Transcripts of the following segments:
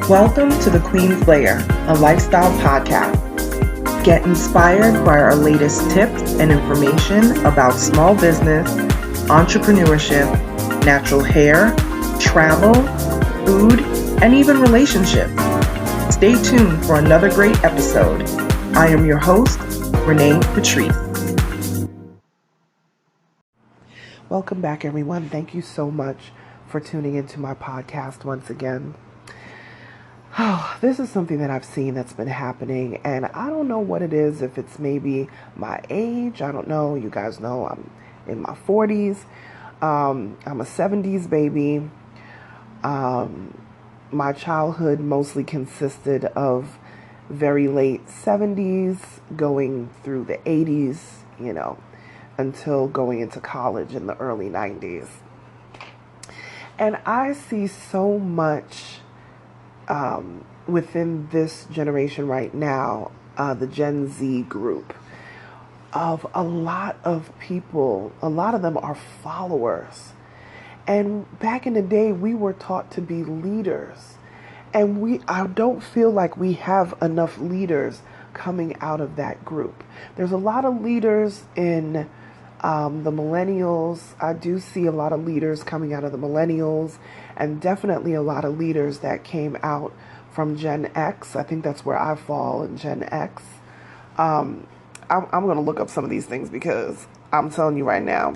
Welcome to the Queen's Lair, a lifestyle podcast. Get inspired by our latest tips and information about small business, entrepreneurship, natural hair, travel, food, and even relationships. Stay tuned for another great episode. I am your host, Renee Patrice. Welcome back, everyone. Thank you so much for tuning into my podcast once again. Oh, this is something that I've seen that's been happening, and I don't know what it is, if it's maybe my age. I don't know. You guys know I'm in my 40s. I'm a 70s baby. My childhood mostly consisted of very late 70s, going through the 80s, until going into college in the early 90s. And I see so much within this generation right now, the Gen Z group, of a lot of people. A lot of them are followers. And back in the day, we were taught to be leaders. And I don't feel like we have enough leaders coming out of that group. There's a lot of leaders in the millennials. I do see a lot of leaders coming out of the millennials, and definitely a lot of leaders that came out from Gen X. I think that's where I fall in Gen X. I'm going to look up some of these things because I'm telling you right now,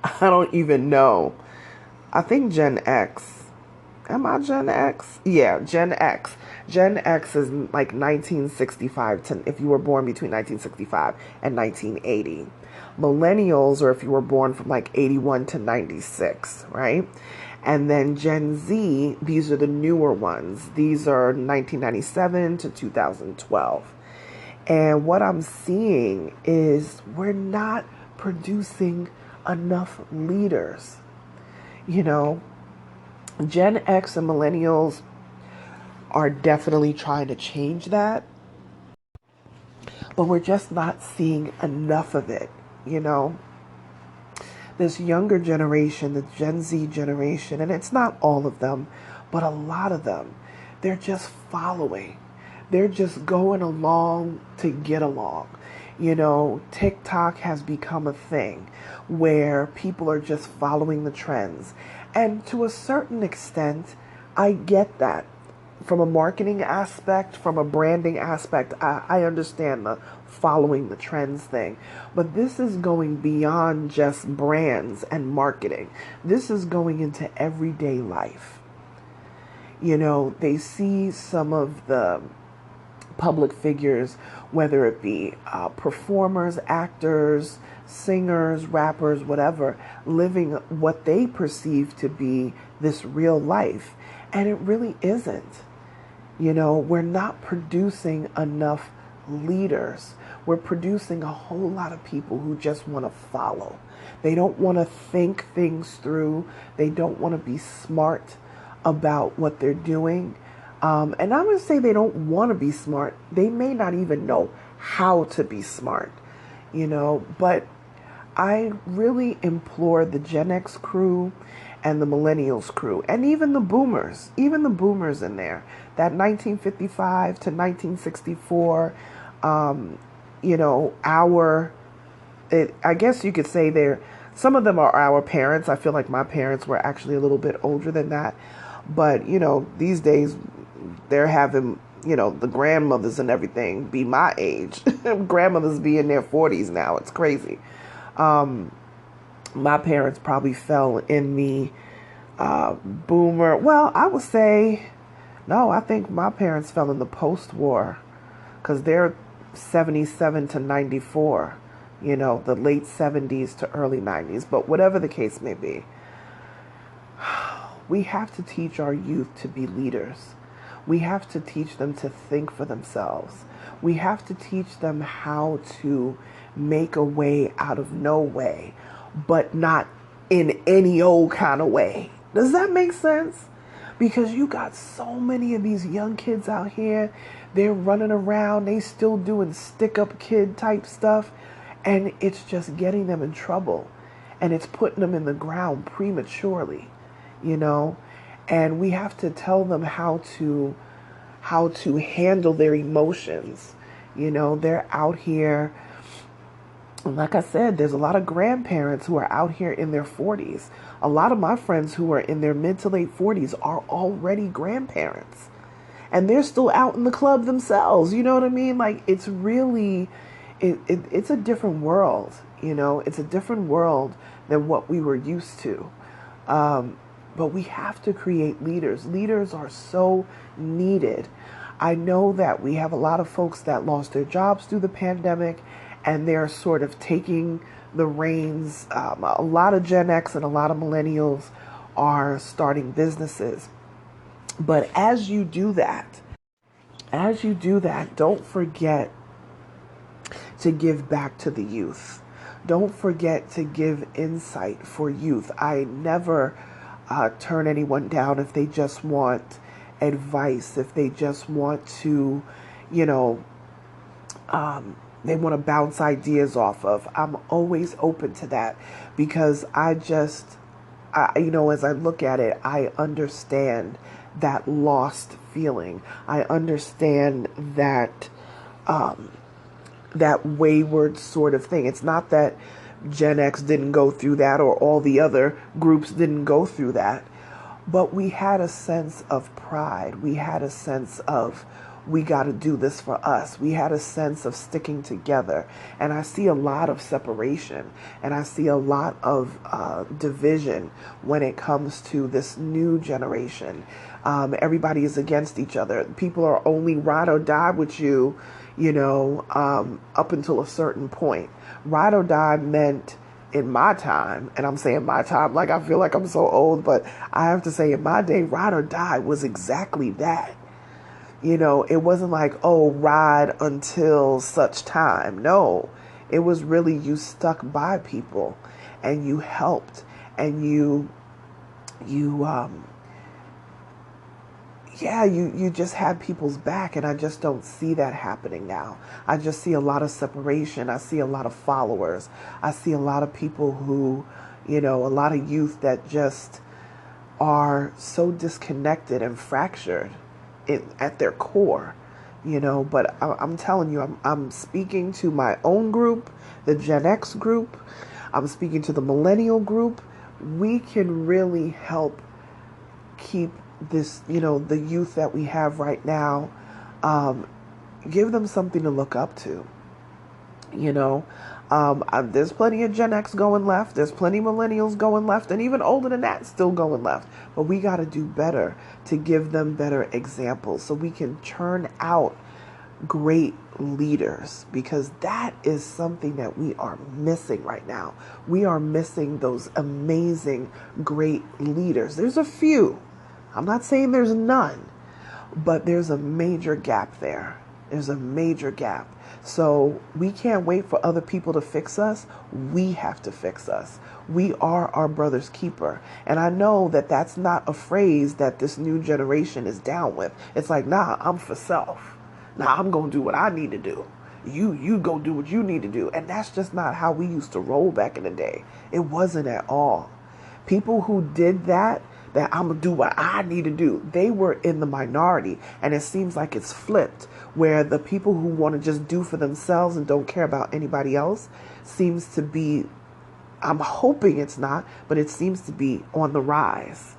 I don't even know. I think Gen X. Am I Gen X? Yeah, Gen X. Gen X is like 1965 to, if you were born between 1965 and 1980. Millennials, or if you were born from like 81 to 96, right? And then Gen Z, these are the newer ones. These are 1997 to 2012. And what I'm seeing is we're not producing enough leaders. Gen X and millennials are definitely trying to change that, but we're just not seeing enough of it. This younger generation, the Gen Z generation, and it's not all of them, but a lot of them, they're just following. They're just going along to get along. TikTok has become a thing where people are just following the trends. And to a certain extent, I get that. From a marketing aspect, from a branding aspect, I understand the following the trends thing. But this is going beyond just brands and marketing. This is going into everyday life. They see some of the public figures, whether it be performers, actors, singers, rappers, whatever, living what they perceive to be this real life. And it really isn't. We're not producing enough leaders. We're producing a whole lot of people who just want to follow. They don't want to think things through. They don't want to be smart about what they're doing. And I'm going to say they don't want to be smart. They may not even know how to be smart, but I really implore the Gen X crew and the millennials crew, and even the boomers in there, that 1955 to 1964, I guess you could say some of them are our parents. I feel like my parents were actually a little bit older than that. But, these days they're having, the grandmothers and everything be my age. Grandmothers be in their 40s now. It's crazy. My parents probably fell in the boomer. Well, I would say, no, I think my parents fell in the post-war, because they're 77 to 94, the late 70s to early 90s. But whatever the case may be, we have to teach our youth to be leaders. We have to teach them to think for themselves. We have to teach them how to make a way out of no way, but not in any old kind of way. Does that make sense? Because you got so many of these young kids out here, they're running around, they still doing stick-up kid type stuff, and it's just getting them in trouble, and it's putting them in the ground prematurely, And we have to tell them how to handle their emotions. They're out here. Like I said, there's a lot of grandparents who are out here in their 40s. A lot of my friends who are in their mid to late 40s are already grandparents. And they're still out in the club themselves. You know what I mean? Like, it's really, it's a different world. It's a different world than what we were used to. But we have to create leaders. Leaders are so needed. I know that we have a lot of folks that lost their jobs through the pandemic, and they're sort of taking the reins. A lot of Gen X and a lot of millennials are starting businesses. But as you do that, don't forget to give back to the youth. Don't forget to give insight for youth. I never turn anyone down if they just want advice, if they just want to, they want to bounce ideas off of. I'm always open to that because as I look at it, I understand that lost feeling. I understand that that wayward sort of thing. It's not that Gen X didn't go through that or all the other groups didn't go through that, but we had a sense of pride. We had a sense of, we got to do this for us. We had a sense of sticking together. And I see a lot of separation, and I see a lot of division when it comes to this new generation. Everybody is against each other. People are only ride or die with you, up until a certain point. Ride or die meant, in my time, and I'm saying my time like I feel like I'm so old, but I have to say in my day, ride or die was exactly that. It wasn't like, oh, ride until such time. No, it was really, you stuck by people and you helped and you just had people's back, and I just don't see that happening now. I just see a lot of separation. I see a lot of followers. I see a lot of people who, a lot of youth that just are so disconnected and fractured at their core, But I'm telling you, I'm speaking to my own group, the Gen X group. I'm speaking to the millennial group. We can really help keep this, the youth that we have right now, give them something to look up to. There's plenty of Gen X going left. There's plenty of millennials going left, and even older than that still going left. But we got to do better to give them better examples so we can churn out great leaders, because that is something that we are missing right now. We are missing those amazing, great leaders. There's a few. I'm not saying there's none, but there's a major gap there. There's a major gap. So we can't wait for other people to fix us. We have to fix us. We are our brother's keeper. And I know that that's not a phrase that this new generation is down with. It's like, nah, I'm for self. Nah, I'm going to do what I need to do. You go do what you need to do. And that's just not how we used to roll back in the day. It wasn't at all. People who did that I'm going to do what I need to do, they were in the minority. And it seems like it's flipped, where the people who want to just do for themselves and don't care about anybody else seems to be, I'm hoping it's not, but it seems to be on the rise.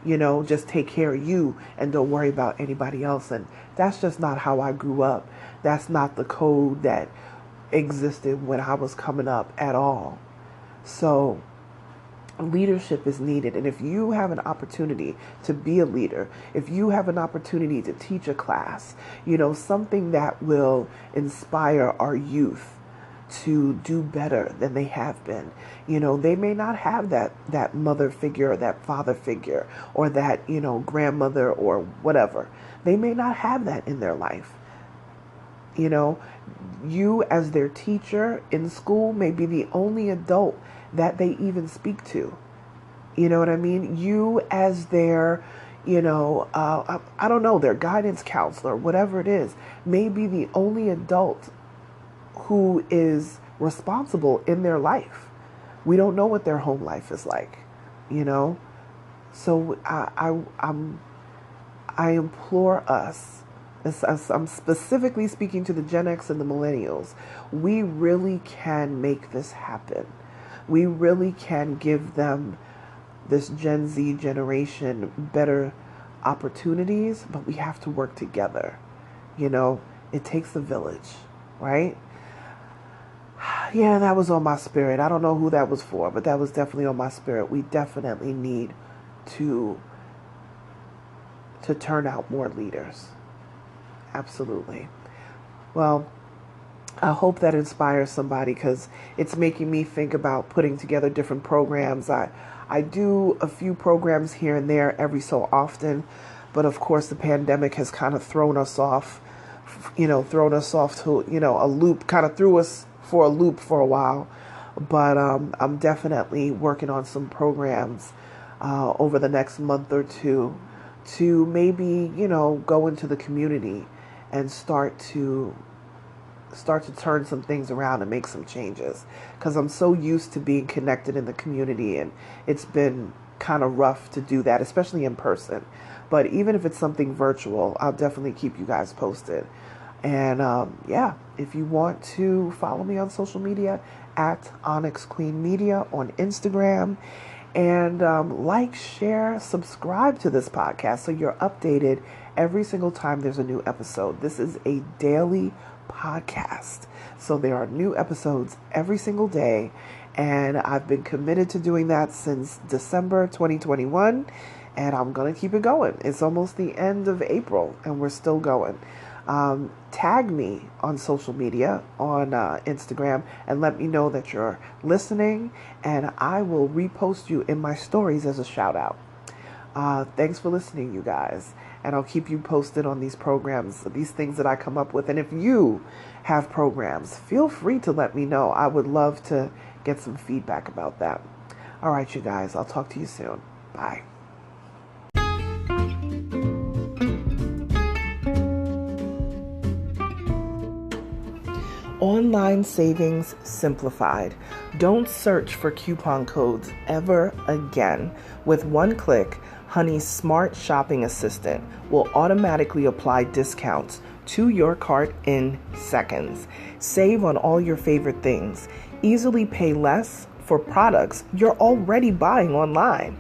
Just take care of you and don't worry about anybody else. And that's just not how I grew up. That's not the code that existed when I was coming up at all. So leadership is needed. And if you have an opportunity to be a leader, if you have an opportunity to teach a class, something that will inspire our youth to do better than they have been. They may not have that mother figure or that father figure or that, grandmother or whatever. They may not have that in their life. You as their teacher in school may be the only adult that they even speak to. You know what I mean? You as their, I don't know, their guidance counselor, whatever it is, may be the only adult who is responsible in their life. We don't know what their home life is like, So I implore us, as I'm specifically speaking to the Gen X and the millennials, we really can make this happen. We really can give them, this Gen Z generation, better opportunities, but we have to work together. It takes a village, right? Yeah, that was on my spirit. I don't know who that was for, but that was definitely on my spirit. We definitely need to turn out more leaders. Absolutely. Well, I hope that inspires somebody, because it's making me think about putting together different programs. I do a few programs here and there every so often, but of course the pandemic has kind of thrown us off to, a loop, kind of threw us for a loop for a while. But I'm definitely working on some programs over the next month or two to maybe, go into the community and start to turn some things around and make some changes, because I'm so used to being connected in the community, and it's been kind of rough to do that, especially in person. But even if it's something virtual, I'll definitely keep you guys posted. And if you want to follow me on social media, at Onyx Queen Media on Instagram, and like, share, subscribe to this podcast so you're updated every single time there's a new episode. This is a daily podcast, so there are new episodes every single day, and I've been committed to doing that since December 2021, and I'm going to keep it going. It's almost the end of April, and we're still going. Tag me on social media, on Instagram, and let me know that you're listening, and I will repost you in my stories as a shout out. Thanks for listening, you guys, and I'll keep you posted on these programs, these things that I come up with. And if you have programs, feel free to let me know. I would love to get some feedback about that. All right, you guys, I'll talk to you soon. Bye. Online savings simplified. Don't search for coupon codes ever again. With one click, Honey's smart shopping assistant will automatically apply discounts to your cart in seconds. Save on all your favorite things. Easily pay less for products you're already buying online.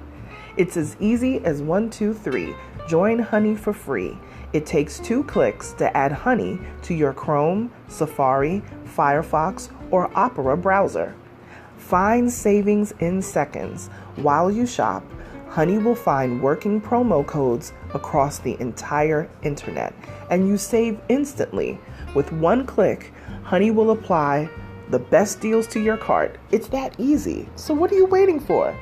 It's as easy as 1, 2, 3. Join Honey for free. It takes 2 clicks to add Honey to your Chrome, Safari, Firefox, or Opera browser. Find savings in seconds. While you shop, Honey will find working promo codes across the entire internet, and you save instantly. With 1 click, Honey will apply the best deals to your cart. It's that easy. So what are you waiting for?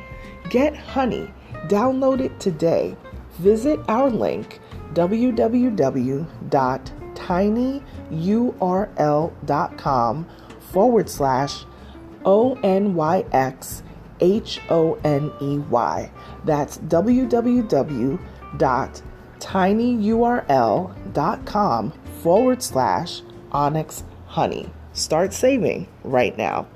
Get Honey. Download it today. Visit our link, www.tinyurl.com/ONYXHONEY. That's www.tinyurl.com/Onyx Honey. Start saving right now.